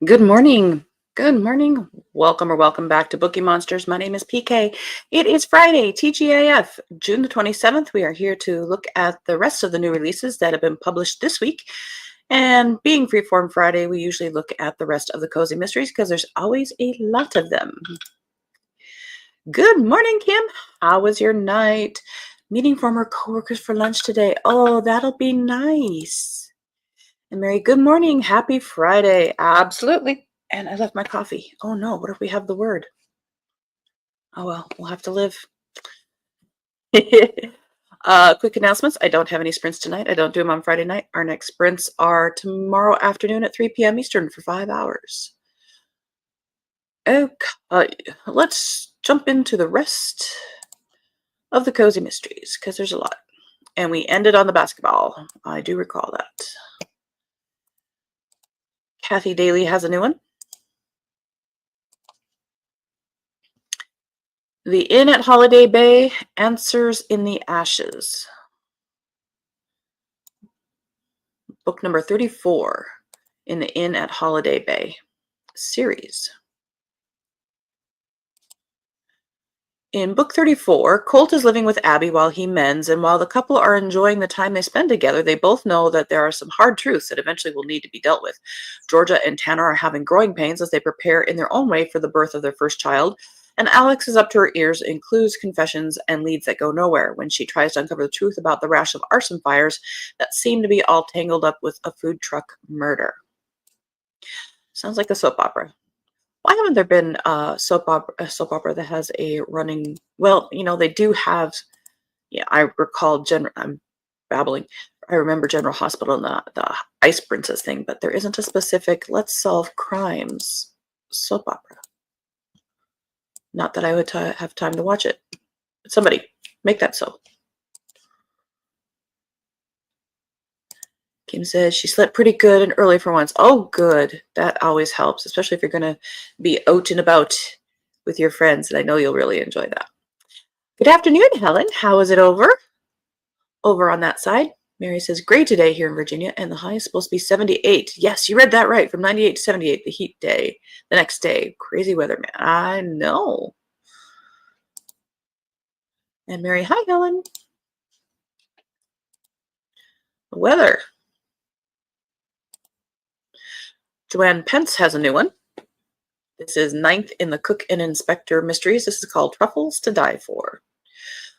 Good morning. Good morning. Welcome or welcome back to Bookeemonsters. My name is PK. It is Friday, TGIF, June the 27th. We are here to look at the rest of the new releases that have been published this week. And being Freeform Friday, we usually look at the rest of the cozy mysteries because there's always a lot of them. Good morning, Kim. How was your night? Meeting former coworkers for lunch today. Oh, that'll be nice. And Mary, good morning. Happy Friday. Absolutely. And I left my coffee. Oh no, what if we have the word? Oh well, we'll have to live. Quick announcements. I don't have any sprints tonight. I don't do them on Friday night. Our next sprints are tomorrow afternoon at 3 p.m. Eastern for 5 hours. Okay, let's jump into the rest of the cozy mysteries because there's a lot. And we ended on the basketball. I do recall that. Kathy Daly has a new one. The Inn at Holiday Bay, Answers in the Ashes. Book number 34 in the Inn at Holiday Bay series. In book 34, Colt is living with Abby while he mends, and while the couple are enjoying the time they spend together, they both know that there are some hard truths that eventually will need to be dealt with. Georgia and Tanner are having growing pains as they prepare in their own way for the birth of their first child, and Alex is up to her ears in clues, confessions, and leads that go nowhere when she tries to uncover the truth about the rash of arson fires that seem to be all tangled up with a food truck murder. Sounds like a soap opera. Why haven't there been a soap opera that has a running? Well, they do have. Yeah, I recall I'm babbling. I remember General Hospital and the Ice Princess thing, but there isn't a specific Let's Solve Crimes soap opera. Not that I would have time to watch it. Somebody make that so. Kim says she slept pretty good and early for once. Oh, good. That always helps, especially if you're going to be out and about with your friends, and I know you'll really enjoy that. Good afternoon, Helen. How is it over? Over on that side. Mary says, great today here in Virginia, and the high is supposed to be 78. Yes, you read that right. From 98 to 78, the heat day. The next day. Crazy weather, man. I know. And Mary, hi, Helen. The weather. Joanne Pence has a new one. This is 9th in the Cook and Inspector Mysteries. This is called Truffles to Die For.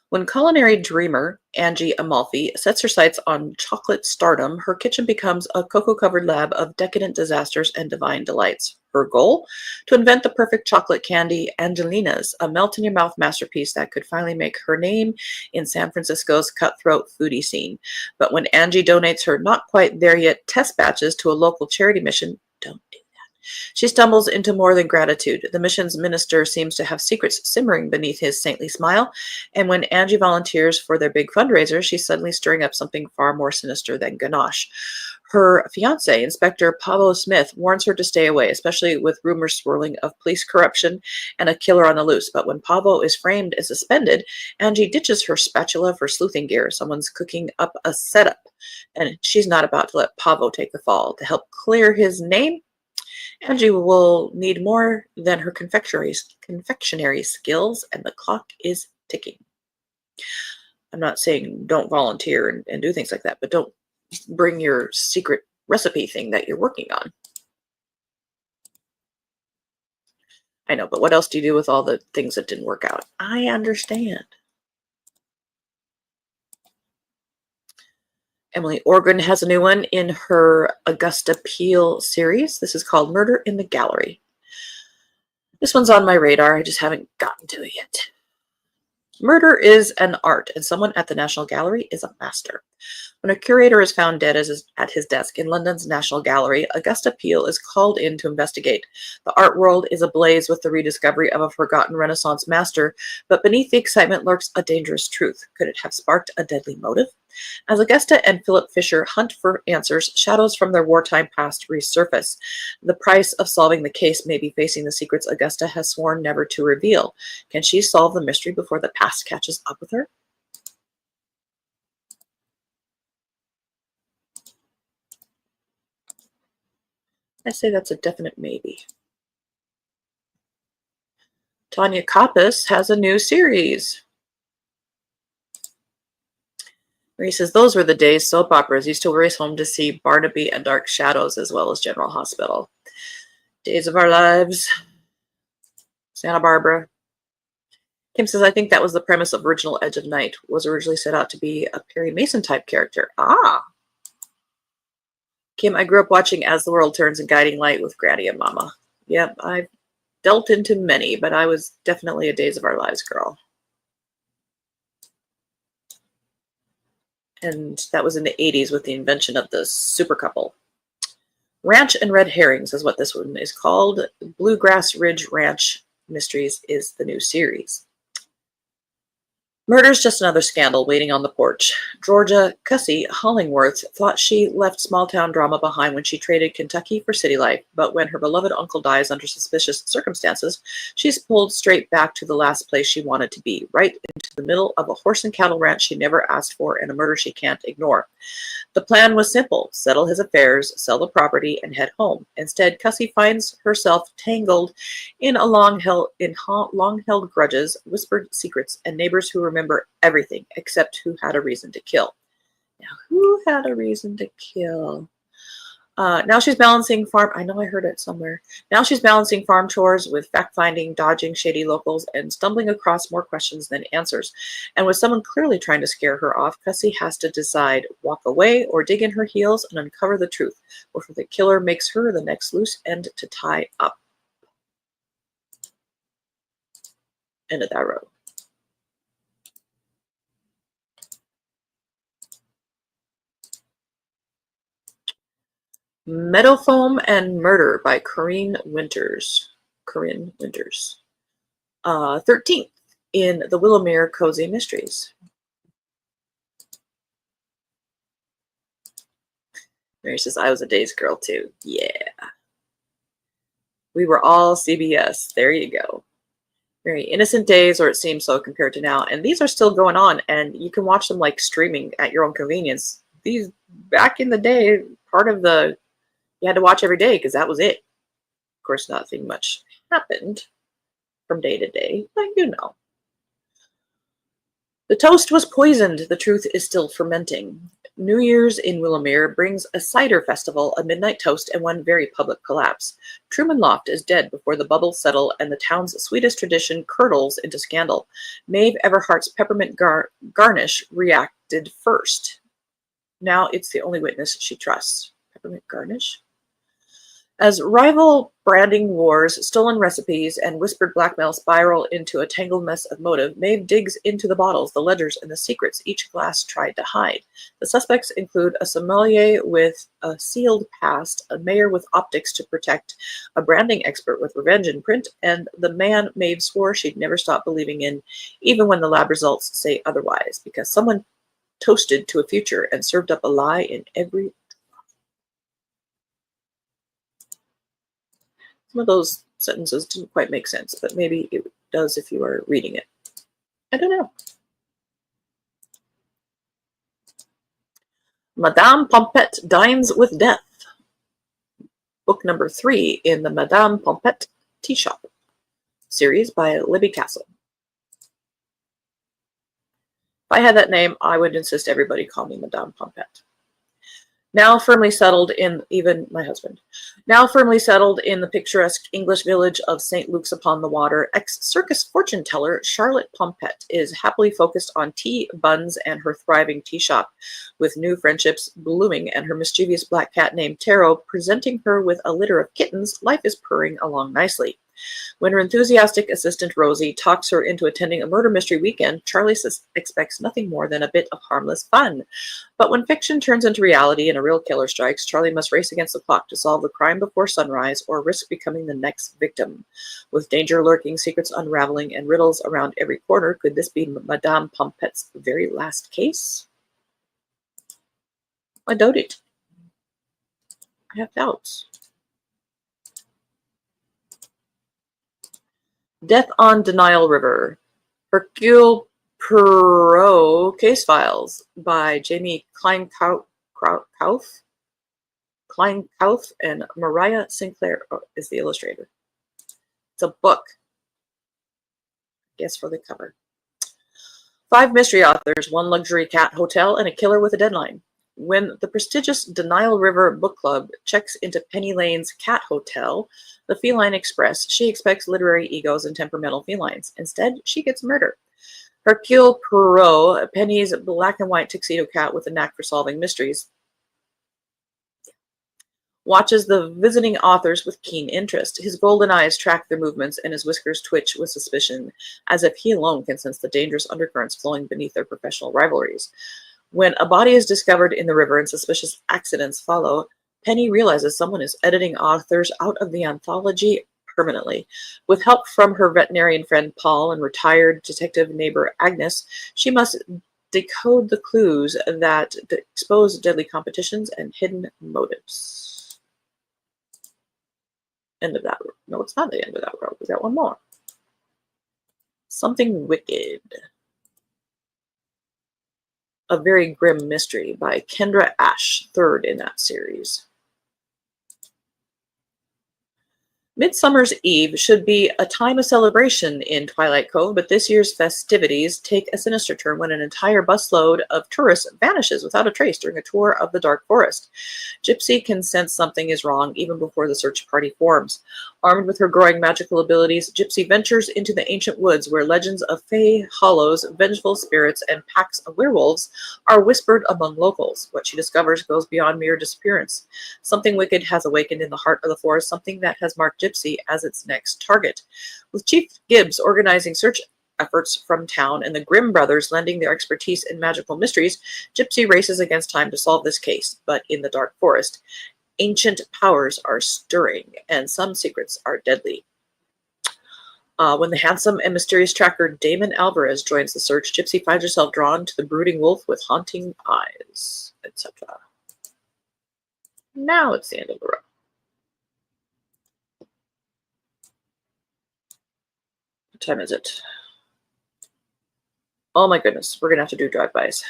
When culinary dreamer Angie Amalfi sets her sights on chocolate stardom, her kitchen becomes a cocoa-covered lab of decadent disasters and divine delights. Her goal? To invent the perfect chocolate candy, Angelina's, a melt-in-your-mouth masterpiece that could finally make her name in San Francisco's cutthroat foodie scene. But when Angie donates her not-quite-there-yet test batches to a local charity mission, don't do she stumbles into more than gratitude. The mission's minister seems to have secrets simmering beneath his saintly smile, and when Angie volunteers for their big fundraiser, she's suddenly stirring up something far more sinister than ganache. Her fiancé, Inspector Pablo Smith, warns her to stay away, especially with rumors swirling of police corruption and a killer on the loose. But when Pablo is framed and suspended, Angie ditches her spatula for sleuthing gear. Someone's cooking up a setup, and she's not about to let Pablo take the fall. To help clear his name, Angie will need more than her confectionery skills, and the clock is ticking. I'm not saying don't volunteer and do things like that, but don't bring your secret recipe thing that you're working on. I know, but what else do you do with all the things that didn't work out? I understand. Emily Organ has a new one in her Augusta Peel series. This is called Murder in the Gallery. This one's on my radar. I just haven't gotten to it yet. Murder is an art, and someone at the National Gallery is a master. When a curator is found dead at his desk in London's National Gallery, Augusta Peel is called in to investigate. The art world is ablaze with the rediscovery of a forgotten Renaissance master, but beneath the excitement lurks a dangerous truth. Could it have sparked a deadly motive? As Augusta and Philip Fisher hunt for answers, shadows from their wartime past resurface. The price of solving the case may be facing the secrets Augusta has sworn never to reveal. Can she solve the mystery before the past catches up with her? I say that's a definite maybe. Tanya Kappas has a new series. He says, those were the days soap operas used to race home to see Barnaby and Dark Shadows as well as General Hospital. Days of Our Lives. Santa Barbara. Kim says, I think that was the premise of original Edge of Night. Was originally set out to be a Perry Mason type character. Ah. Kim, I grew up watching As the World Turns and Guiding Light with Granny and Mama. Yep, I've dealt into many, but I was definitely a Days of Our Lives girl. And that was in the 80s with the invention of the super couple. Ranch and Red Herrings is what this one is called. Bluegrass Ridge Ranch Mysteries is the new series. Murder's just another scandal waiting on the porch. Georgia Cussy Hollingworth thought she left small-town drama behind when she traded Kentucky for city life, but when her beloved uncle dies under suspicious circumstances, she's pulled straight back to the last place she wanted to be, right into the middle of a horse and cattle ranch she never asked for and a murder she can't ignore. The plan was simple: settle his affairs, sell the property, and head home. Instead, Cussy finds herself tangled in long-held grudges, whispered secrets, and neighbors who remember everything except who had a reason to kill. Now, who had a reason to kill? Now she's balancing farm. I know I heard it somewhere. Now she's balancing farm chores with fact-finding, dodging shady locals, and stumbling across more questions than answers. And with someone clearly trying to scare her off, Cussy has to decide: walk away or dig in her heels and uncover the truth, before the killer makes her the next loose end to tie up. End of that row. Meadow Foam and Murder by Corinne Winters. 13th in the Willowmere Cozy Mysteries. Mary says, I was a Days girl too. Yeah. We were all CBS. There you go. Very innocent days, or it seems so compared to now. And these are still going on, and you can watch them like streaming at your own convenience. These, back in the day, part of the, you had to watch every day because that was it. Of course, nothing much happened from day to day, but you know. The toast was poisoned. The truth is still fermenting. New Year's in Willowmere brings a cider festival, a midnight toast, and one very public collapse. Truman Loft is dead before the bubbles settle, and the town's sweetest tradition curdles into scandal. Maeve Everhart's peppermint garnish reacted first. Now it's the only witness she trusts. Peppermint garnish? As rival branding wars, stolen recipes, and whispered blackmail spiral into a tangled mess of motive, Maeve digs into the bottles, the ledgers, and the secrets each glass tried to hide. The suspects include a sommelier with a sealed past, a mayor with optics to protect, a branding expert with revenge in print, and the man Maeve swore she'd never stop believing in, even when the lab results say otherwise, because someone toasted to a future and served up a lie in every. Some of those sentences didn't quite make sense, but maybe it does if you are reading it. I don't know. Madame Pompette Dines with Death. Book number 3 in the Madame Pompette Tea Shop series by Libby Castle. If I had that name, I would insist everybody call me Madame Pompette. Now firmly settled in, even my husband, now firmly settled in the picturesque English village of St. Luke's upon the Water, ex-circus fortune teller Charlotte Pompette is happily focused on tea, buns, and her thriving tea shop, with new friendships blooming and her mischievous black cat named Taro presenting her with a litter of kittens. Life is purring along nicely. When her enthusiastic assistant Rosie talks her into attending a murder mystery weekend, Charlie expects nothing more than a bit of harmless fun. But when fiction turns into reality and a real killer strikes, Charlie must race against the clock to solve the crime before sunrise or risk becoming the next victim. With danger lurking, secrets unraveling, and riddles around every corner, could this be Madame Pompette's very last case? I doubt it. I have doubts. Death on Denial River. Hercule Poirot Case Files by Jamie Kleinkauf. Klein Kauth and Mariah Sinclair is the illustrator. It's a book. Guess for the cover. 5 mystery authors, 1 luxury cat hotel, and a killer with a deadline. When the prestigious Denial River Book Club checks into Penny Lane's cat hotel, the Feline Express, she expects literary egos and temperamental felines. Instead, she gets murder. Hercule Poirot, Penny's black and white tuxedo cat with a knack for solving mysteries, watches the visiting authors with keen interest. His golden eyes track their movements and his whiskers twitch with suspicion, as if he alone can sense the dangerous undercurrents flowing beneath their professional rivalries. When a body is discovered in the river and suspicious accidents follow, Penny realizes someone is editing authors out of the anthology permanently. With help from her veterinarian friend Paul and retired detective neighbor Agnes, she must decode the clues that expose deadly competitions and hidden motives. End of that. No, it's not the end of that road. We got one more. Something Wicked. A very grim mystery by Kendra Ash, 3rd in that series. Midsummer's Eve should be a time of celebration in Twilight Cove, but this year's festivities take a sinister turn when an entire busload of tourists vanishes without a trace during a tour of the dark forest. Gypsy can sense something is wrong even before the search party forms. Armed with her growing magical abilities, Gypsy ventures into the ancient woods where legends of fey, hollows, vengeful spirits, and packs of werewolves are whispered among locals. What she discovers goes beyond mere disappearance. Something wicked has awakened in the heart of the forest, something that has marked Gypsy as its next target. With Chief Gibbs organizing search efforts from town and the Grimm brothers lending their expertise in magical mysteries, Gypsy races against time to solve this case. But in the dark forest, ancient powers are stirring, and some secrets are deadly. When the handsome and mysterious tracker Damon Alvarez joins the search, Gypsy finds herself drawn to the brooding wolf with haunting eyes, etc. Now it's the end of the row. What time is it? Oh my goodness, we're going to have to do drive-bys.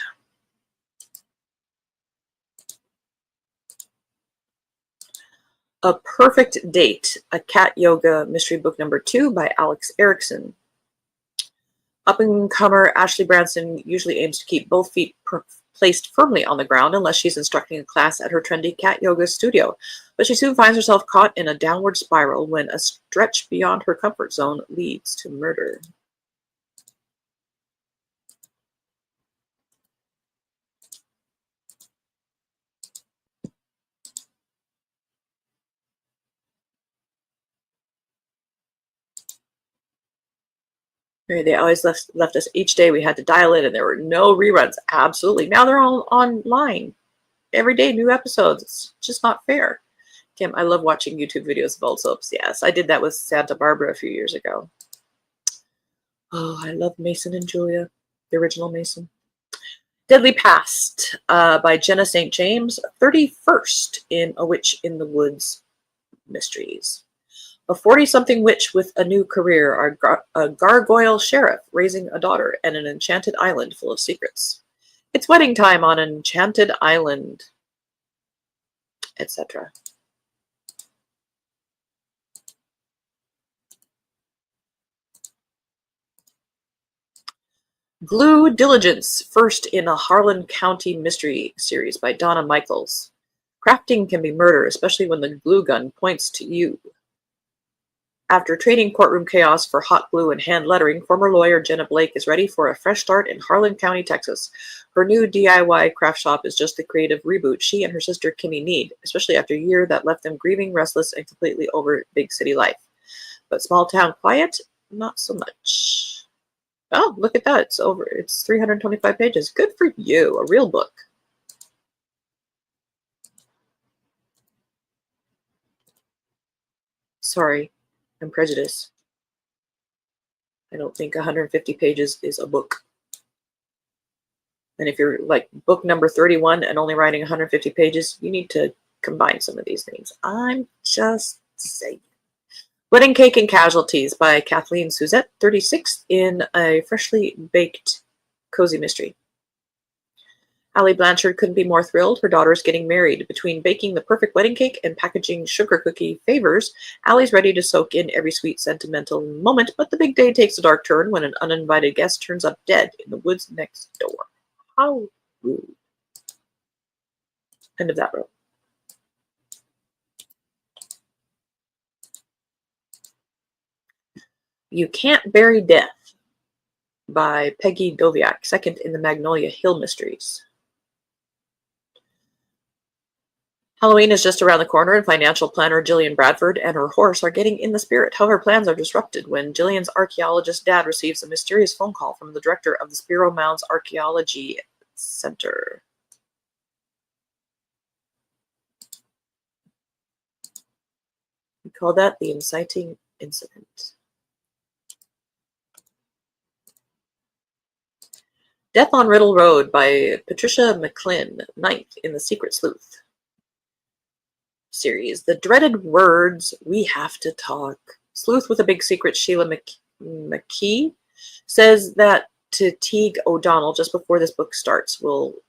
A Perfect Date, a cat yoga mystery book number 2 by Alex Erickson. Up-and-comer Ashley Branson usually aims to keep both feet placed firmly on the ground unless she's instructing a class at her trendy cat yoga studio. But she soon finds herself caught in a downward spiral when a stretch beyond her comfort zone leads to murder. They always left us each day. We had to dial in, and there were no reruns. Absolutely. Now they're all online. Every day, new episodes. It's just not fair. Kim, I love watching YouTube videos of old soaps. Yes, I did that with Santa Barbara a few years ago. Oh, I love Mason and Julia, the original Mason. Deadly Past by Jenna St. James, 31st in A Witch in the Woods Mysteries. A 40-something witch with a new career, a gargoyle sheriff raising a daughter, and an enchanted island full of secrets. It's wedding time on an enchanted island, etc. Glue Diligence, first in a Harlan County mystery series by Donna Michaels. Crafting can be murder, especially when the glue gun points to you. After trading courtroom chaos for hot glue and hand lettering, former lawyer Jenna Blake is ready for a fresh start in Harlan County, Texas. Her new DIY craft shop is just the creative reboot she and her sister Kimmy need, especially after a year that left them grieving, restless, and completely over big city life. But small town quiet, not so much. Oh, look at that. It's over. It's 325 pages. Good for you. A real book. Sorry, I'm prejudiced. I don't think 150 pages is a book. And if you're like book number 31 and only writing 150 pages, you need to combine some of these things. I'm just saying. Wedding Cake and Casualties by Kathleen Suzette, 36th in a freshly baked cozy mystery. Allie Blanchard couldn't be more thrilled. Her daughter's getting married. Between baking the perfect wedding cake and packaging sugar cookie favors, Allie's ready to soak in every sweet, sentimental moment, but the big day takes a dark turn when an uninvited guest turns up dead in the woods next door. How rude. End of that row. You Can't Bury Death by Peggy Doviak, second in the Magnolia Hill Mysteries. Halloween is just around the corner, and financial planner Jillian Bradford and her horse are getting in the spirit. However, plans are disrupted when Jillian's archaeologist dad receives a mysterious phone call from the director of the Spiro Mounds Archaeology Center. We call that the inciting incident. Death on Riddle Road by Patricia McClinn, 9th in the Secret Sleuth series. The dreaded words, we have to talk. Sleuth with a big secret, Sheila McKee, says that to Teague O'Donnell just before this book starts. Will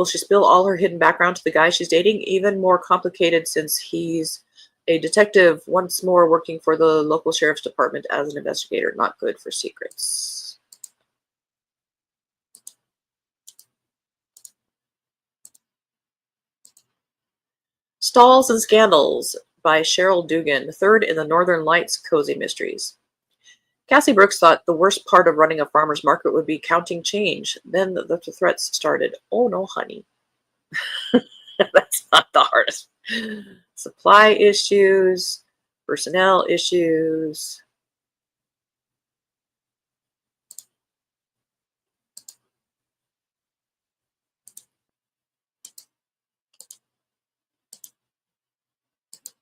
she spill all her hidden background to the guy she's dating? Even more complicated since he's a detective once more working for the local sheriff's department as an investigator. Not good for secrets. Stalls and Scandals by Cheryl Dugan, 3rd in the Northern Lights Cozy Mysteries. Cassie Brooks thought the worst part of running a farmer's market would be counting change. Then the threats started. Oh no, honey. That's not the hardest. Supply issues, personnel issues.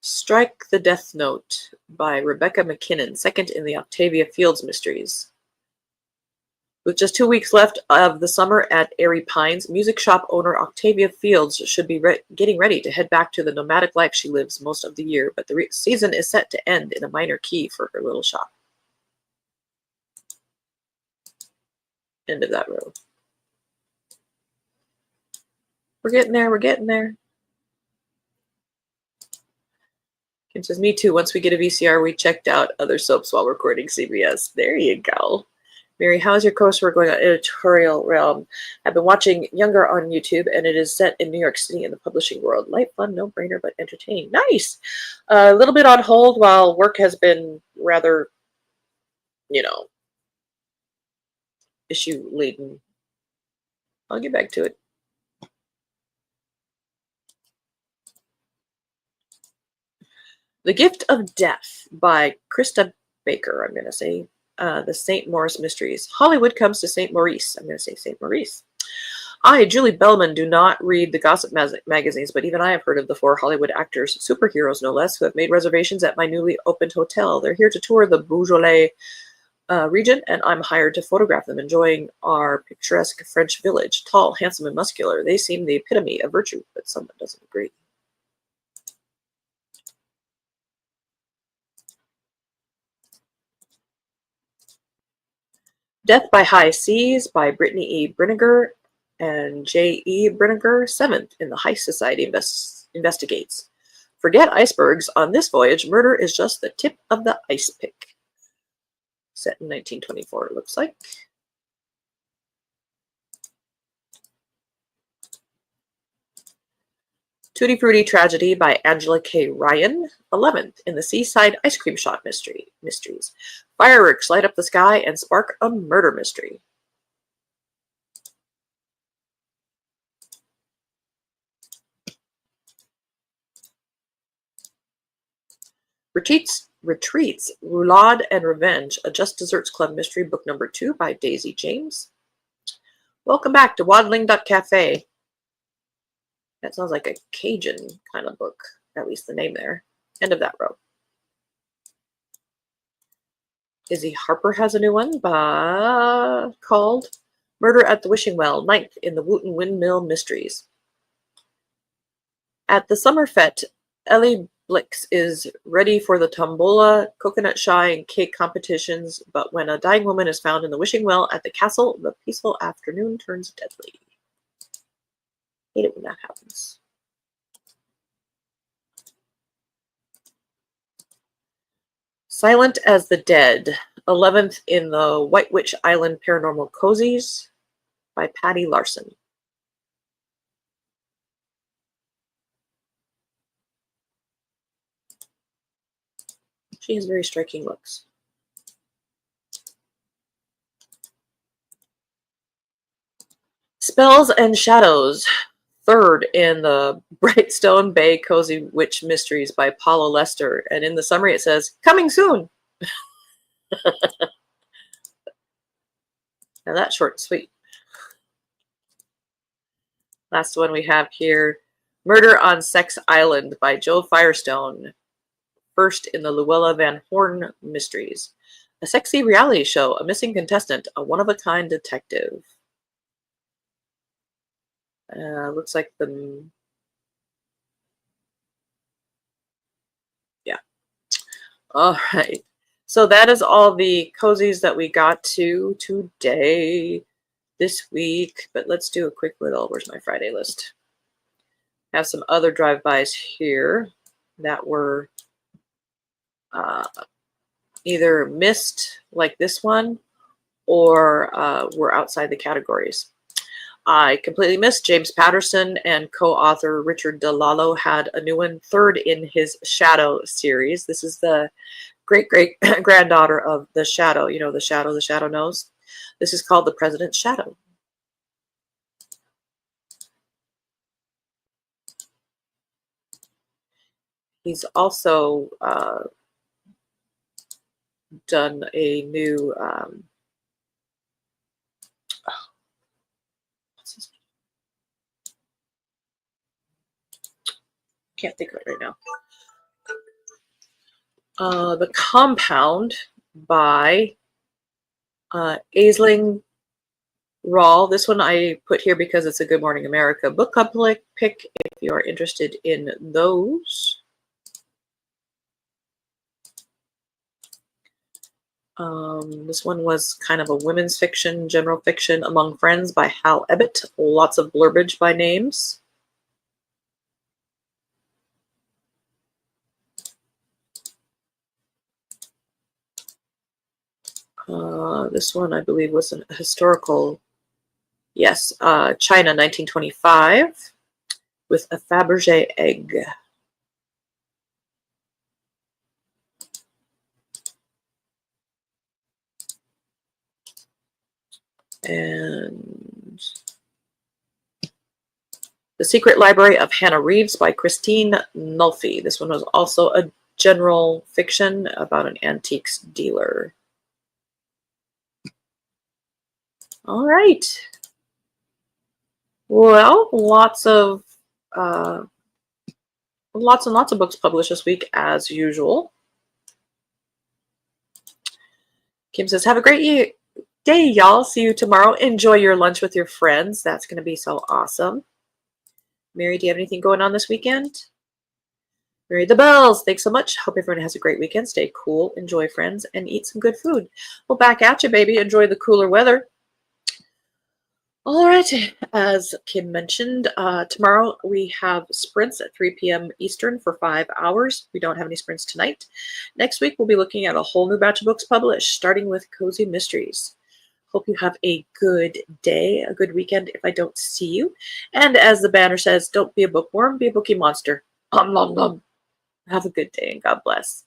Strike the Death Note by Rebecca McKinnon, 2nd in the Octavia Fields Mysteries. With just 2 weeks left of the summer at Airy Pines, music shop owner Octavia Fields should be getting ready to head back to the nomadic life she lives most of the year, but the season is set to end in a minor key for her little shop. End of that row. We're getting there, we're getting there. Kim says, me too. Once we get a VCR, we checked out other soaps while recording CBS. There you go. Mary, how's your coursework going on editorial realm? I've been watching Younger on YouTube, and it is set in New York City in the publishing world. Light, fun, no-brainer, but entertaining. Nice. A little bit on hold while work has been rather, issue-laden. I'll get back to it. The Gift of Death by Krista Baker, I'm going to say. The St. Maurice Mysteries. Hollywood comes to St. Maurice. I'm going to say St. Maurice. I, Julie Bellman, do not read the gossip magazines, but even I have heard of the 4 Hollywood actors, superheroes no less, who have made reservations at my newly opened hotel. They're here to tour the Beaujolais region, and I'm hired to photograph them, enjoying our picturesque French village. Tall, handsome, and muscular. They seem the epitome of virtue, but someone doesn't agree. Death by High Seas by Brittany E. Brinegar and J. E. Brinegar, 7th in the Heist Society Investigates. Forget icebergs. On this voyage, murder is just the tip of the ice pick. Set in 1924, it looks like. Tutti Frutti Tragedy by Angela K. Ryan, 11th in the Seaside Ice Cream Shop Mysteries. Fireworks light up the sky and spark a murder mystery. Retreats, Roulade and Revenge, a Just Desserts Club mystery, book number 2 by Daisy James. Welcome back to Waddling.Cafe. That sounds like a Cajun kind of book, at least the name there. End of that row. Izzy Harper has a new one called Murder at the Wishing Well, 9th in the Wooten Windmill Mysteries. At the summer fete, Ellie Blix is ready for the tombola, coconut shy, and cake competitions, but when a dying woman is found in the wishing well at the castle, the peaceful afternoon turns deadly. Hate it when that happens. Silent as the Dead, 11th in the White Witch Island Paranormal Cozies by Patty Larson. She has very striking looks. Spells and Shadows, 3rd in the Brightstone Bay Cozy Witch Mysteries by Paula Lester. And in the summary it says, coming soon. Now that's short and sweet. Last one we have here, Murder on Sex Island by Joe Firestone, 1st in the Luella Van Horn Mysteries. A sexy reality show, a missing contestant, a one-of-a-kind detective. Looks like the... Yeah. All right. So that is all the cozies that we got to today, this week. But let's do a quick little, where's my Friday list? I have some other drive-bys here that were either missed, like this one, or were outside the categories. I completely missed James Patterson and co-author Richard DeLallo had a new one, 3rd in his Shadow series. This is the great-great-granddaughter of the Shadow. You know, the Shadow knows. This is called The President's Shadow. He's also done a new can't think of it right now. The Compound by Aisling Rawl. This one I put here because it's a Good Morning America book club pick if you are interested in those. This one was kind of a women's fiction, general fiction among friends by Hal Ebbett. Lots of blurbage by names. This one, I believe, was a historical, yes, China, 1925, with a Fabergé egg. And The Secret Library of Hannah Reeves by Christine Nulfi. This one was also a general fiction about an antiques dealer. All right. Well, lots and lots of books published this week as usual. Kim says, have a great day, y'all. See you tomorrow. Enjoy your lunch with your friends. That's going to be so awesome. Mary, do you have anything going on this weekend? Mary the Bells, thanks so much. Hope everyone has a great weekend. Stay cool, enjoy friends, and eat some good food. Well, back at you, baby. Enjoy the cooler weather. All right, as Kim mentioned, tomorrow we have sprints at 3 p.m. Eastern for 5 hours. We don't have any sprints tonight. Next week, we'll be looking at a whole new batch of books published, starting with Cozy Mysteries. Hope you have a good day, a good weekend if I don't see you. And as the banner says, don't be a bookworm, be a bookie monster. Have a good day and God bless.